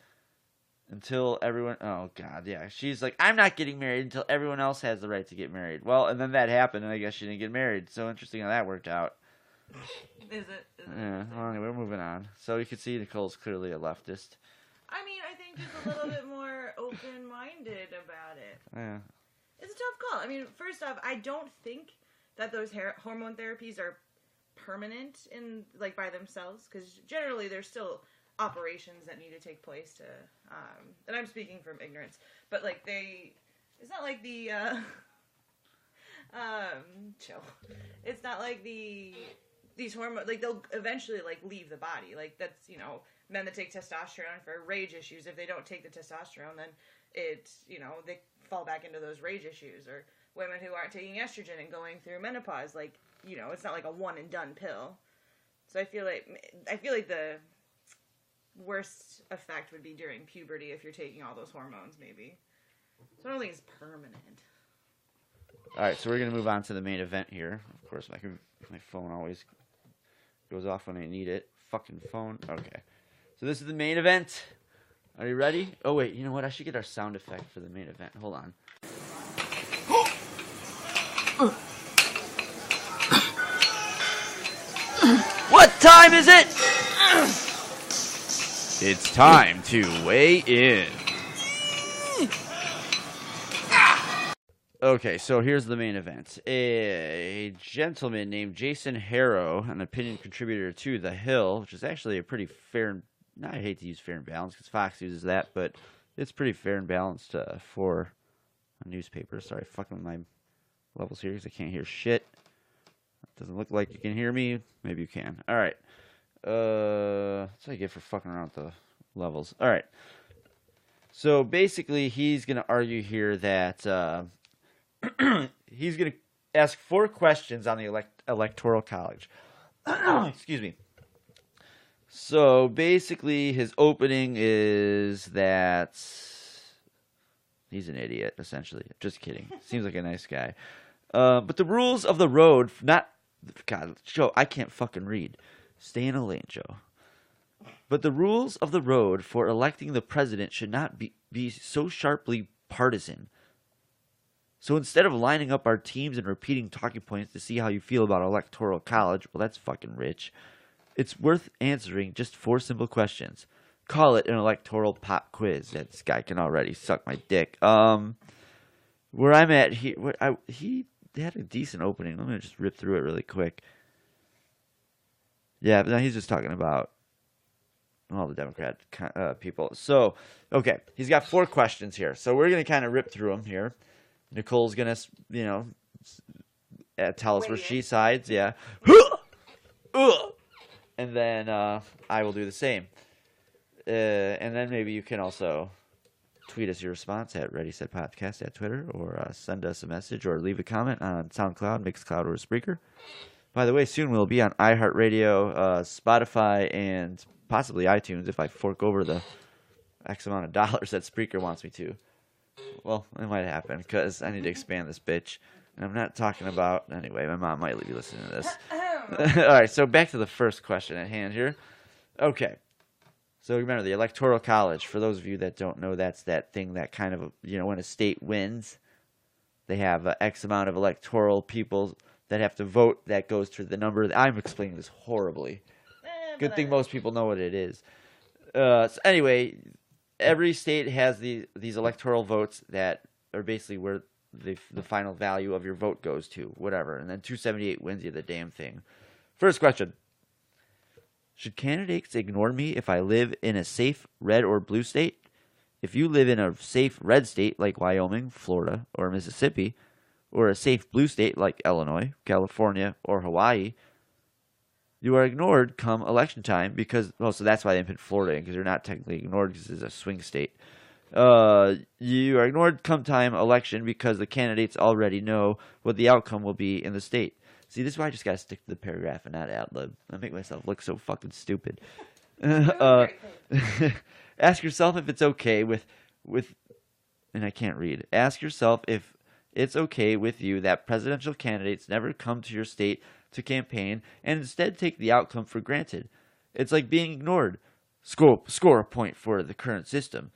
Speaker 1: until everyone... Oh, God, yeah. She's like, I'm not getting married until everyone else has the right to get married. Well, and then that happened, and I guess she didn't get married. So interesting how that worked out.
Speaker 4: Is it?
Speaker 1: Yeah, well, anyway, we're moving on. So you can see Nicole's clearly a leftist.
Speaker 4: I mean, I think just a little bit more open-minded about it.
Speaker 1: Yeah.
Speaker 4: It's a tough call. I mean, first off, I don't think that those hormone therapies are permanent by themselves, because generally there's still operations that need to take place to, and I'm speaking from ignorance, but it's not like the, chill. It's not like these hormones, they'll eventually, leave the body. That's, men that take testosterone for rage issues. If they don't take the testosterone, then it's, they fall back into those rage issues. Or women who aren't taking estrogen and going through menopause. Like, you know, it's not like a one and done pill. So I feel like the worst effect would be during puberty if you're taking all those hormones, maybe. So I don't think it's permanent.
Speaker 1: All right, so we're going to move on to the main event here. Of course, my phone always goes off when I need it. Fucking phone. Okay. So this is the main event. Are you ready? Oh, wait. You know what? I should get our sound effect for the main event. Hold on. What time is it?
Speaker 2: It's time to weigh in.
Speaker 1: Okay, so here's the main event. A gentleman named Jason Harrow, an opinion contributor to The Hill, which is actually a pretty fair, I hate to use fair and balanced because Fox uses that, but it's pretty fair and balanced for a newspaper. Sorry, fucking with my levels here because I can't hear shit. Doesn't look like you can hear me. Maybe you can. All right. That's what I get for fucking around with the levels. All right. So basically, he's going to argue here that he's going to ask 4 questions on the Electoral College. Excuse me. So basically, his opening is that he's an idiot, essentially. Just kidding. Seems like a nice guy. But the rules of the road, God, Joe, I can't fucking read. Stay in a lane, Joe. But the rules of the road for electing the president should not be so sharply partisan. So instead of lining up our teams and repeating talking points to see how you feel about Electoral College, well, that's fucking rich. It's worth answering just 4 simple questions. Call it an electoral pop quiz. This guy can already suck my dick. Where I'm at, he had a decent opening. Let me just rip through it really quick. Yeah, but now he's just talking about all the Democrat people. So, okay, he's got 4 questions here. So we're going to kind of rip through them here. Nicole's going to, tell us where she sides. Yeah. And then I will do the same. And then maybe you can also tweet us your response at Ready Set Podcast at Twitter, or send us a message or leave a comment on SoundCloud, Mixcloud, or Spreaker. By the way, soon we'll be on iHeartRadio, Spotify, and possibly iTunes if I fork over the X amount of dollars that Spreaker wants me to. Well, it might happen because I need to expand this bitch. And I'm not talking about... Anyway, my mom might be listening to this. All right, so back to the first question at hand here. Okay. So remember, the Electoral College, for those of you that don't know, that's that thing that kind of, when a state wins, they have X amount of electoral people that have to vote that goes to the number. I'm explaining this horribly. Good thing most people know what it is. So anyway, every state has these electoral votes that are basically where the final value of your vote goes to, whatever. And then 278 wins you the damn thing. First question. Should candidates ignore me if I live in a safe red or blue state? If you live in a safe red state like Wyoming, Florida, or Mississippi, or a safe blue state like Illinois, California, or Hawaii, you are ignored come election time because, well, so that's why they put Florida in, because you're not technically ignored because it's a swing state. You are ignored come time election because the candidates already know what the outcome will be in the state. See, this is why I just gotta stick to the paragraph and not ad lib. I make myself look so fucking stupid. Ask yourself if it's okay with, and I can't read. Ask yourself if it's okay with you that presidential candidates never come to your state to campaign and instead take the outcome for granted. It's like being ignored. Score a point for the current system.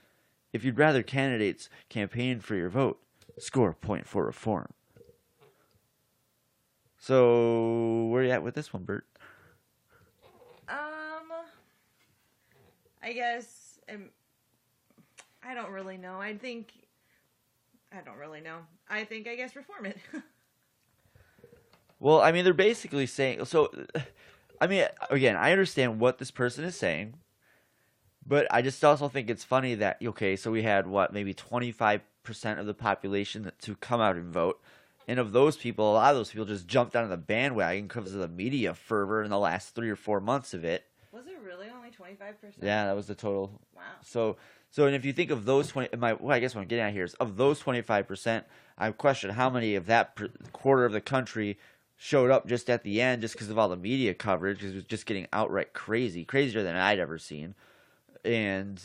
Speaker 1: If you'd rather candidates campaign for your vote, score a point for reform. So, where are you at with this one, Bert?
Speaker 4: I guess I don't really know. I don't really know. I guess reform it.
Speaker 1: Well, I mean, they're basically saying... So, I mean, again, I understand what this person is saying, but I just also think it's funny that, okay, so we had, maybe 25% of the population to come out and vote, and of those people, a lot of those people just jumped on the bandwagon because of the media fervor in the last 3 or 4 months of it.
Speaker 4: Was it really only 25%?
Speaker 1: Yeah, that was the total.
Speaker 4: Wow.
Speaker 1: So, and if you think of those 20, I guess what I'm getting at here is of those 25%, I question how many of that quarter of the country showed up just at the end just because of all the media coverage, because it was just getting outright crazy, crazier than I'd ever seen. And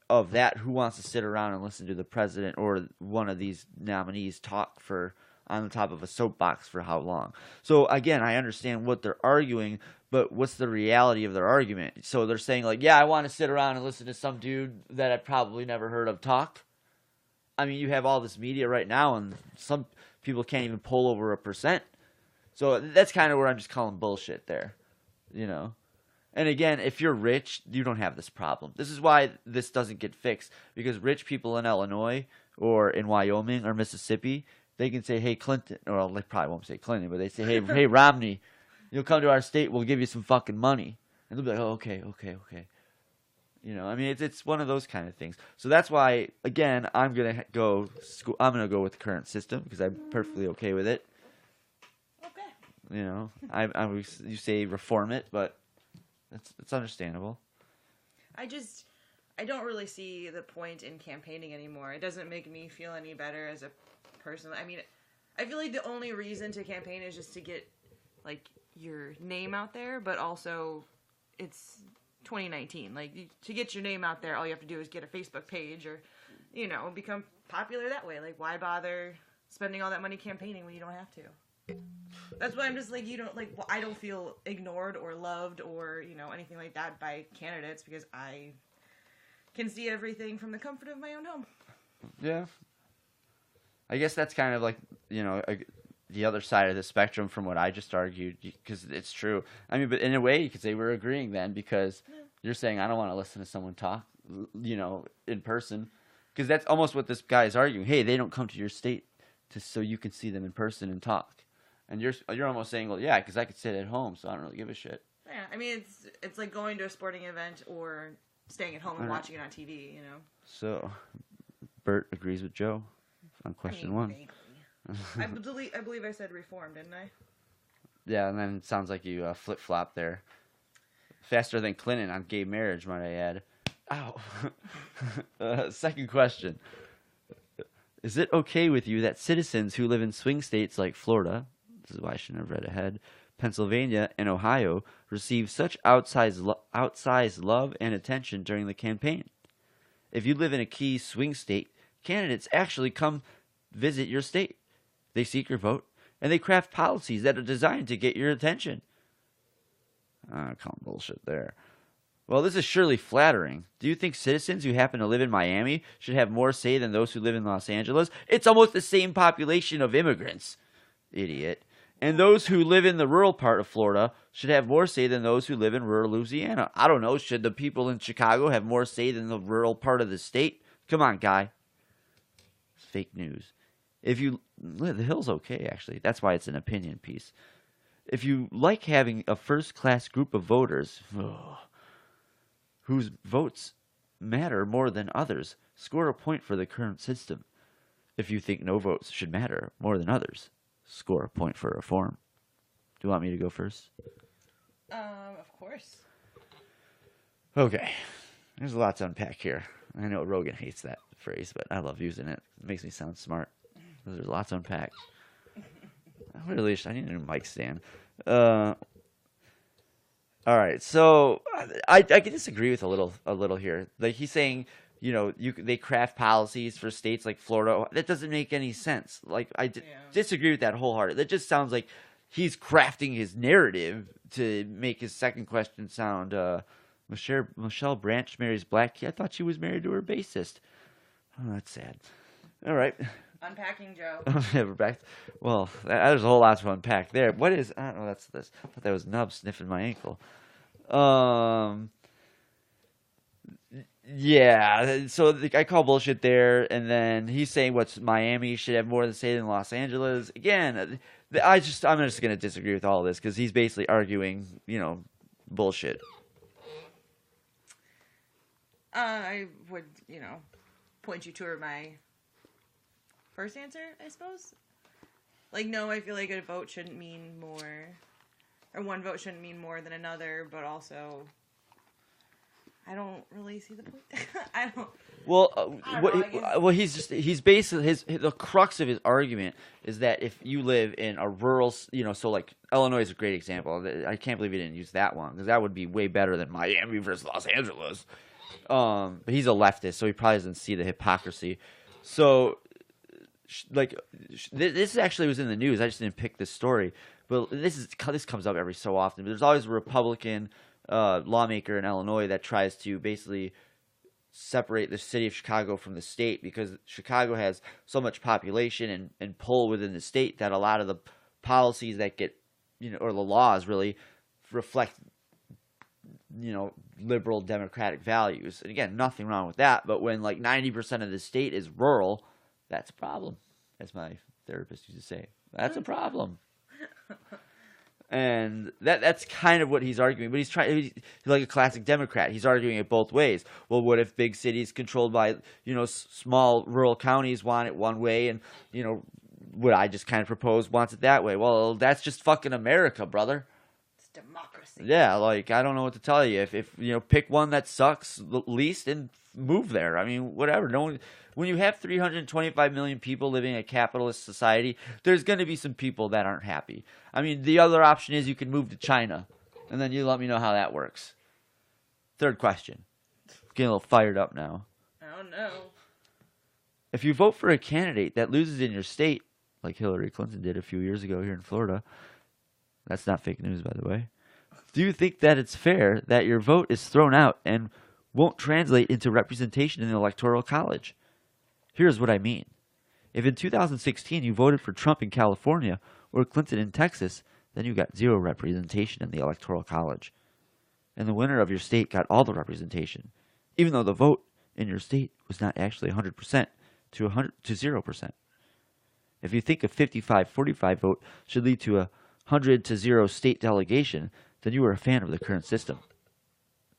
Speaker 1: of that, who wants to sit around and listen to the president or one of these nominees talk for on the top of a soapbox for how long? So again, I understand what they're arguing, but what's the reality of their argument? So they're saying like, yeah, I want to sit around and listen to some dude that I probably never heard of talk. I mean, you have all this media right now, and some people can't even poll over 1%. So that's kind of where I'm just calling bullshit there, you know. And again, if you're rich, you don't have this problem. This is why this doesn't get fixed, because rich people in Illinois or in Wyoming or Mississippi, they can say, hey, Clinton, or they probably won't say Clinton, but they say, hey, Romney, you'll come to our state, we'll give you some fucking money. And they'll be like, oh, okay. You know, I mean, it's one of those kind of things. So that's why, again, I'm gonna go with the current system because I'm perfectly okay with it. Okay. You know, you say reform it, but it's understandable. I
Speaker 4: don't really see the point in campaigning anymore. It doesn't make me feel any better as a person. I mean, I feel like the only reason to campaign is just to get like your name out there, but also it's 2019. Like, to get your name out there, all you have to do is get a Facebook page or, you know, become popular that way. Like, why bother spending all that money campaigning when you don't have to? That's why I'm just like, I don't feel ignored or loved or, you know, anything like that by candidates because I can see everything from the comfort of my own home. Yeah.
Speaker 1: I guess that's kind of like, you know, the other side of the spectrum from what I just argued, because it's true. I mean, but in a way, you could say we're agreeing then, because you're saying I don't want to listen to someone talk, you know, in person, because that's almost what this guy is arguing. Hey, they don't come to your state so you can see them in person and talk, and you're almost saying, well, yeah, because I could sit at home, so I don't really give a shit.
Speaker 4: Yeah, I mean, it's like going to a sporting event or staying at home and watching it on TV, you know.
Speaker 1: So, Bert agrees with Joe on question one.
Speaker 4: Vaguely. I believe I said reform, didn't I?
Speaker 1: Yeah, and then it sounds like you flip-flop there. Faster than Clinton on gay marriage, might I add. Ow. Second question. Is it okay with you that citizens who live in swing states like Florida, this is why I shouldn't have read ahead, Pennsylvania, and Ohio, receive such outsized love and attention during the campaign? If you live in a key swing state, candidates actually come visit your state. They seek your vote, and they craft policies that are designed to get your attention. I call bullshit there. Well, this is surely flattering. Do you think citizens who happen to live in Miami should have more say than those who live in Los Angeles? It's almost the same population of immigrants. Idiot. And those who live in the rural part of Florida should have more say than those who live in rural Louisiana. I don't know. Should the people in Chicago have more say than the rural part of the state? Come on, guy. It's fake news. The Hill's okay, actually. That's why it's an opinion piece. If you like having a first-class group of voters whose votes matter more than others, score a point for the current system. If you think no votes should matter more than others, score a point for reform. Do you want me to go first?
Speaker 4: Of course.
Speaker 1: Okay. There's a lot to unpack here. I know Rogan hates that phrase, but I love using it. It makes me sound smart. There's lots to unpack. I need a new mic stand. All right, so I can disagree with a little here. Like, he's saying, you know, they craft policies for states like Florida. That doesn't make any sense. Like, disagree with that wholeheartedly. That just sounds like he's crafting his narrative to make his second question sound. Michelle Branch marries Black Key. I thought she was married to her bassist. Oh, that's sad. All right.
Speaker 4: Unpacking, Joe.
Speaker 1: We're back. Well, there's a whole lot to unpack there. What is... I don't know, that's this. I thought that was Nub sniffing my ankle. Yeah, so I call bullshit there, and then he's saying Miami should have more to say than Los Angeles. Again, I'm just going to disagree with all of this, because he's basically arguing, you know, bullshit.
Speaker 4: I would, you know, point you toward my first answer, I suppose. Like, no, I feel like a vote shouldn't mean more, or one vote shouldn't mean more than another, but also, I don't really see the point. I don't.
Speaker 1: Well,
Speaker 4: I don't know, I guess.
Speaker 1: he's basically the crux of his argument is that if you live in a rural, so like Illinois is a great example. I can't believe he didn't use that one because that would be way better than Miami versus Los Angeles. But he's a leftist, so he probably doesn't see the hypocrisy. So, like, this actually was in the news. I just didn't pick this story, but this comes up every so often. But there's always a Republican lawmaker in Illinois that tries to basically separate the city of Chicago from the state because Chicago has so much population and pull within the state that a lot of the policies that get, or the laws really reflect, liberal democratic values. And again, nothing wrong with that. But when like 90% of the state is rural, that's a problem. As my therapist used to say, that's a problem. And that's kind of what he's arguing. But he's like a classic Democrat. He's arguing it both ways. Well, what if big cities controlled by, small rural counties want it one way and, what I just kind of proposed wants it that way? Well, that's just fucking America, brother.
Speaker 4: It's democracy.
Speaker 1: Yeah, like, I don't know what to tell you. If pick one that sucks the least and move there. I mean, whatever. When you have 325 million people living in a capitalist society, there's going to be some people that aren't happy. I mean, the other option is you can move to China, and then you let me know how that works. Third question. Getting a little fired up now.
Speaker 4: Oh, no.
Speaker 1: If you vote for a candidate that loses in your state, like Hillary Clinton did a few years ago here in Florida, that's not fake news, by the way, do you think that it's fair that your vote is thrown out and won't translate into representation in the Electoral College? Here's what I mean. If in 2016 you voted for Trump in California or Clinton in Texas, then you got zero representation in the Electoral College. And the winner of your state got all the representation, even though the vote in your state was not actually 100% to 0%. If you think a 55-45 vote should lead to a 100-0 state delegation, then you are a fan of the current system.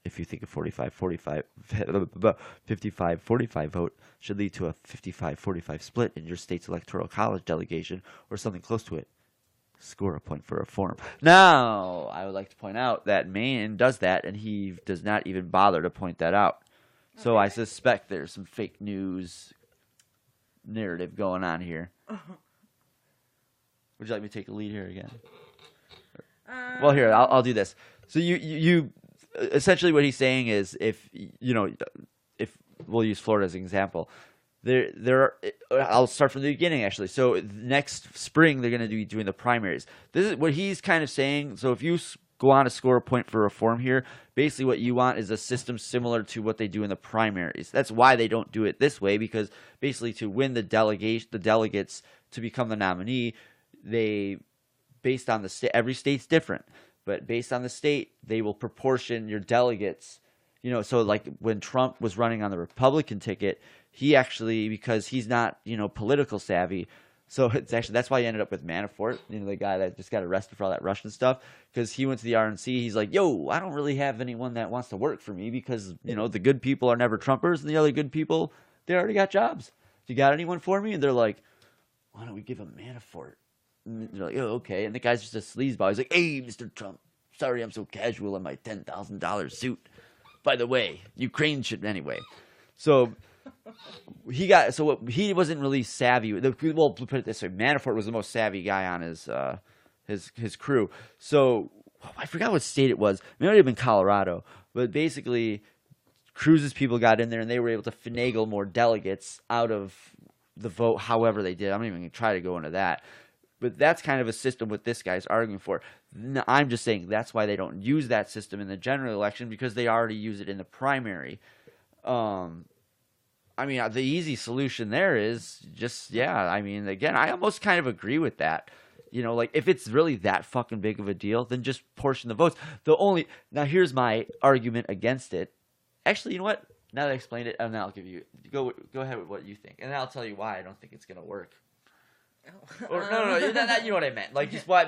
Speaker 1: If you think a 55-45 vote should lead to a 55-45 split in your state's electoral college delegation or something close to it, score a point for reform. Now, I would like to point out that Maine does that, and he does not even bother to point that out. So I suspect there's some fake news narrative going on here. Would you like me to take a lead here again? Well, here, I'll do this. So you essentially what he's saying is if we'll use Florida as an example, I'll start from the beginning actually. So next spring they're going to be doing the primaries. This is what he's kind of saying. So if you go on to score a point for reform here, basically what you want is a system similar to what they do in the primaries. That's why they don't do it this way, because basically to win the delegates to become the nominee, they based on the state, every state's different. But based on the state, they will proportion your delegates. So like when Trump was running on the Republican ticket, he actually, because he's not, political savvy, so it's actually, that's why he ended up with Manafort, the guy that just got arrested for all that Russian stuff, because he went to the RNC. He's like, yo, I don't really have anyone that wants to work for me because, the good people are never Trumpers and the other good people, they already got jobs. You got anyone for me? And they're like, why don't we give him Manafort? And they're like, oh, okay. And the guy's just a sleazeball. He's like, hey, Mr. Trump, sorry I'm so casual in my $10,000 suit. By the way, Ukraine should anyway. So he wasn't really savvy. Well, put it this way, Manafort was the most savvy guy on his crew. So I forgot what state it was. It might have been Colorado. But basically, Cruz's people got in there and they were able to finagle more delegates out of the vote however they did. I'm not even going to try to go into that. But that's kind of a system what this guy's arguing for. I'm just saying that's why they don't use that system in the general election, because they already use it in the primary. The easy solution there is just, again, I almost kind of agree with that. If it's really that fucking big of a deal, then just portion the votes. Now here's my argument against it. Actually, you know what? Now that I explained it, and I'll give you, go ahead with what you think. And then I'll tell you why I don't think it's going to work. Or no, you know what I meant. Like, just why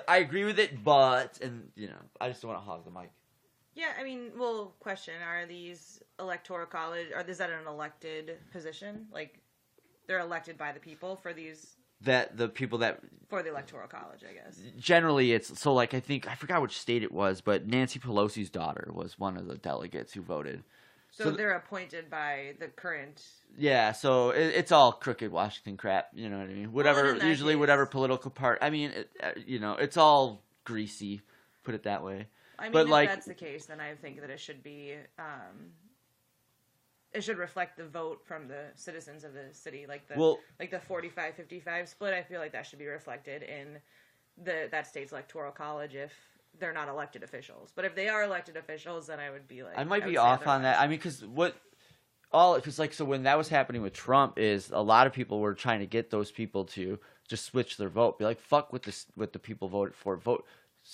Speaker 1: I agree with it, but, I just don't want to hog the mic.
Speaker 4: Yeah, question, are these Electoral College, is that an elected position? Like, they're elected by the people for these?
Speaker 1: that the people that
Speaker 4: For the Electoral College, I guess.
Speaker 1: generally it's so like I forgot which state it was, but Nancy Pelosi's daughter was one of the delegates who voted.
Speaker 4: So they're appointed by the current.
Speaker 1: Yeah, so it's all crooked Washington crap. You know what I mean? Whatever, usually whatever political part. I mean, it's all greasy. Put it that way.
Speaker 4: I mean,
Speaker 1: but
Speaker 4: if that's the case, then I think that it should be. It should reflect the vote from the citizens of the city, like the 45-55 split. I feel like that should be reflected in that state's electoral college if they're not elected officials. But if they are elected officials, then I would be like,
Speaker 1: I might be off on that. I mean, because so when that was happening with Trump, is a lot of people were trying to get those people to just switch their vote, be like, fuck what the people voted for, vote.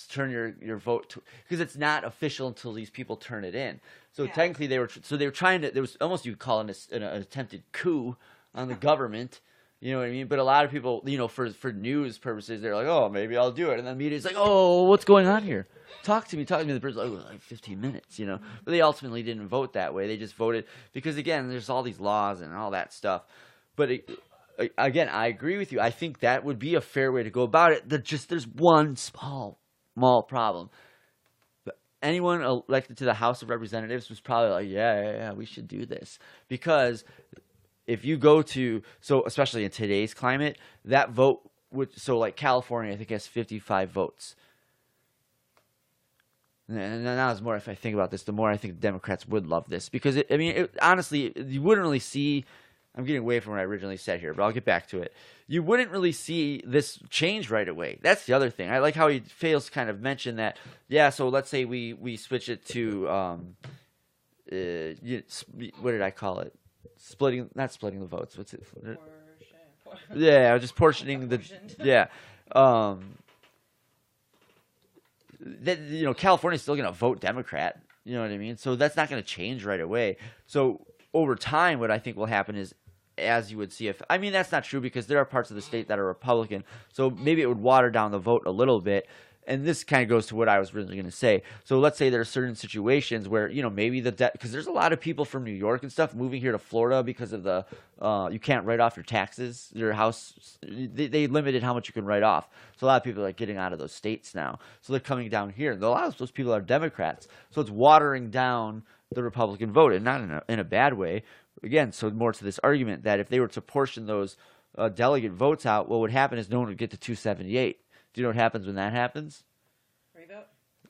Speaker 1: Turn your vote to, because it's not official until these people turn it in. So technically they were trying to, there was almost, you could call it an attempted coup on the government. You know what I mean? But a lot of people, for news purposes, they're like, oh, maybe I'll do it. And then the media's like, oh, what's going on here? Talk to me. The person's like 15 minutes, But they ultimately didn't vote that way. They just voted because, again, there's all these laws and all that stuff. But again, I agree with you. I think that would be a fair way to go about it. There's one small problem. But anyone elected to the House of Representatives was probably like, yeah, we should do this. Because if you go to, so especially in today's climate, that vote would, so like California, I think has 55 votes. And now the more if I think about this, the more I think Democrats would love this. Because, honestly, you wouldn't really see, I'm getting away from what I originally said here, but I'll get back to it. You wouldn't really see this change right away. That's the other thing. I like how he fails to kind of mention that, so let's say we switch it to, what did I call it? Not splitting the votes. What's it? Yeah, just portioning California's still going to vote Democrat. You know what I mean? So that's not going to change right away. So over time, what I think will happen is, as you would see that's not true because there are parts of the state that are Republican. So maybe it would water down the vote a little bit. And this kind of goes to what I was originally going to say. So let's say there are certain situations where, maybe because there's a lot of people from New York and stuff moving here to Florida because of the, you can't write off your taxes, your house. They limited how much you can write off. So a lot of people are getting out of those states now. So they're coming down here. And a lot of those people are Democrats. So it's watering down the Republican vote, and not in a bad way. Again, so more to this argument that if they were to portion those delegate votes out, what would happen is no one would get to 278. Do you know what happens when that happens?
Speaker 4: Revote?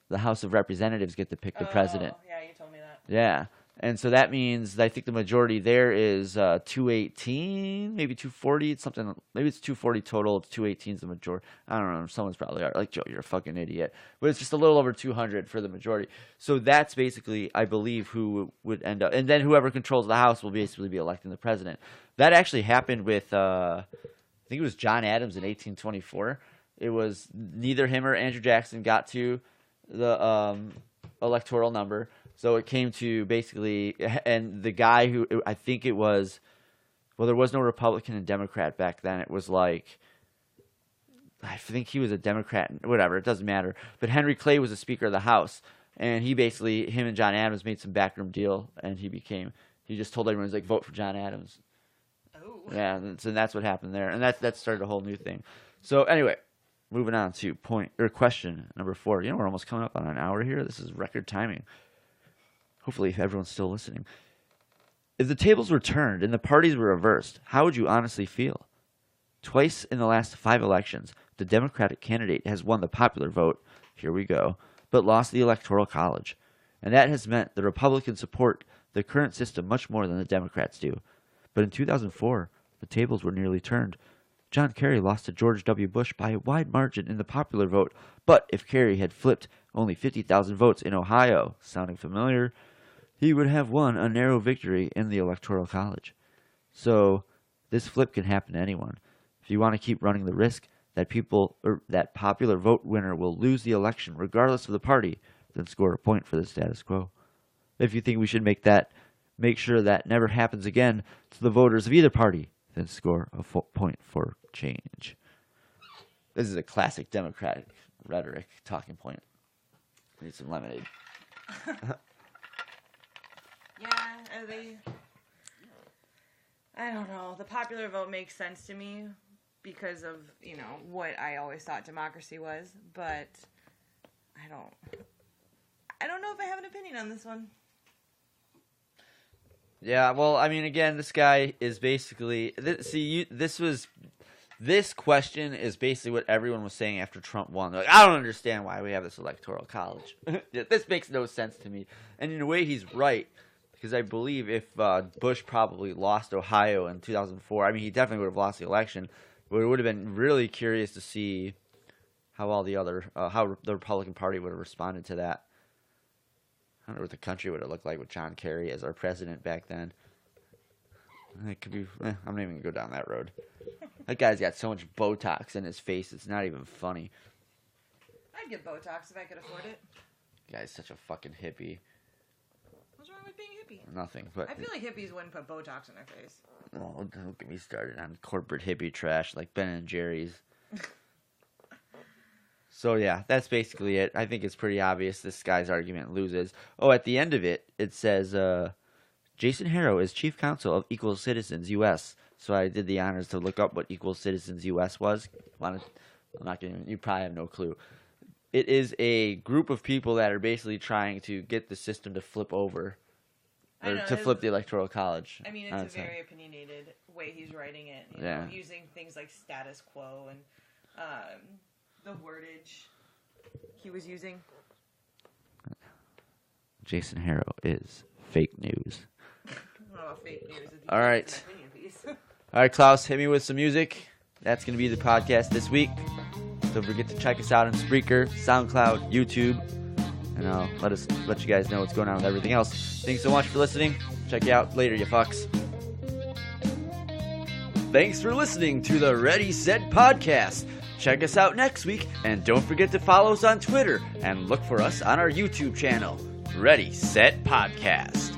Speaker 1: The House of Representatives get to pick the president.
Speaker 4: Yeah, you told me that.
Speaker 1: Yeah. And so that means I think the majority there is 218, maybe 240. It's something. Maybe it's 240 total. It's 218 is the majority. I don't know. Someone's probably like, Joe, you're a fucking idiot. But it's just a little over 200 for the majority. So that's basically, I believe, who would end up. And then whoever controls the House will basically be electing the president. That actually happened with, I think it was John Adams in 1824. It was neither him or Andrew Jackson got to the electoral number. So it came to basically, and the guy who, I think it was, well, there was no Republican and Democrat back then. It was like, I think he was a Democrat, whatever, it doesn't matter. But Henry Clay was the Speaker of the House. And him and John Adams made some backroom deal. And he just told everyone, he's like, vote for John Adams.
Speaker 4: Oh.
Speaker 1: Yeah, and that's what happened there. And that started a whole new thing. So anyway. Moving on to question number 4. We're almost coming up on an hour here. This is record timing. Hopefully, if everyone's still listening. If the tables were turned and the parties were reversed, how would you honestly feel? Twice in the last 5 elections, the Democratic candidate has won the popular vote. Here we go. But lost the Electoral College. And that has meant the Republicans support the current system much more than the Democrats do. But in 2004, the tables were nearly turned. John Kerry lost to George W. Bush by a wide margin in the popular vote, but if Kerry had flipped only 50,000 votes in Ohio, sounding familiar, he would have won a narrow victory in the Electoral College. So, this flip can happen to anyone. If you want to keep running the risk that that popular vote winner will lose the election regardless of the party, then score a point for the status quo. If you think we should make sure that never happens again to the voters of either party, then score a point for change. This is a classic Democratic rhetoric talking point. Need some lemonade.
Speaker 4: I don't know. The popular vote makes sense to me, because of, you know, what I always thought democracy was, but I don't know if I have an opinion on this one.
Speaker 1: Yeah, well, I mean, again, this guy is basically this question is basically what everyone was saying after Trump won. They're like, I don't understand why we have this Electoral College. This makes no sense to me. And in a way, he's right, because I believe if Bush probably lost Ohio in 2004, I mean, he definitely would have lost the election, but it would have been really curious to see how all the other how the Republican Party would have responded to that. I don't know what the country would have looked like with John Kerry as our president back then. It could be. I'm not even gonna go down that road. That guy's got so much Botox in his face; it's not even funny.
Speaker 4: I'd get Botox if I could afford it.
Speaker 1: The guy's such a fucking hippie.
Speaker 4: What's wrong with being a hippie?
Speaker 1: Nothing, but
Speaker 4: I feel like hippies wouldn't put Botox in their face.
Speaker 1: Oh, don't get me started on corporate hippie trash like Ben and Jerry's. So yeah, that's basically it. I think it's pretty obvious this guy's argument loses. Oh, at the end of it, it says, Jason Harrow is Chief Counsel of Equal Citizens U.S. So I did the honors to look up what Equal Citizens U.S. was. I'm not going to, you probably have no clue. It is a group of people that are basically trying to get the system to flip over. Or to flip the Electoral College.
Speaker 4: I mean, it's a very opinionated way he's writing it. You know, using things like status quo and the wordage he was using. Jason Harrow is fake news. Oh, fake news.
Speaker 1: All right. All right, Klaus, hit me with some music. That's going to be the podcast this week. Don't forget to check us out on Spreaker, SoundCloud, YouTube, and let you guys know what's going on with everything else. Thanks so much for listening. Check you out later, you fucks. Thanks for listening to the Ready Set Podcast. Check us out next week, and don't forget to follow us on Twitter and look for us on our YouTube channel, Ready Set Podcast.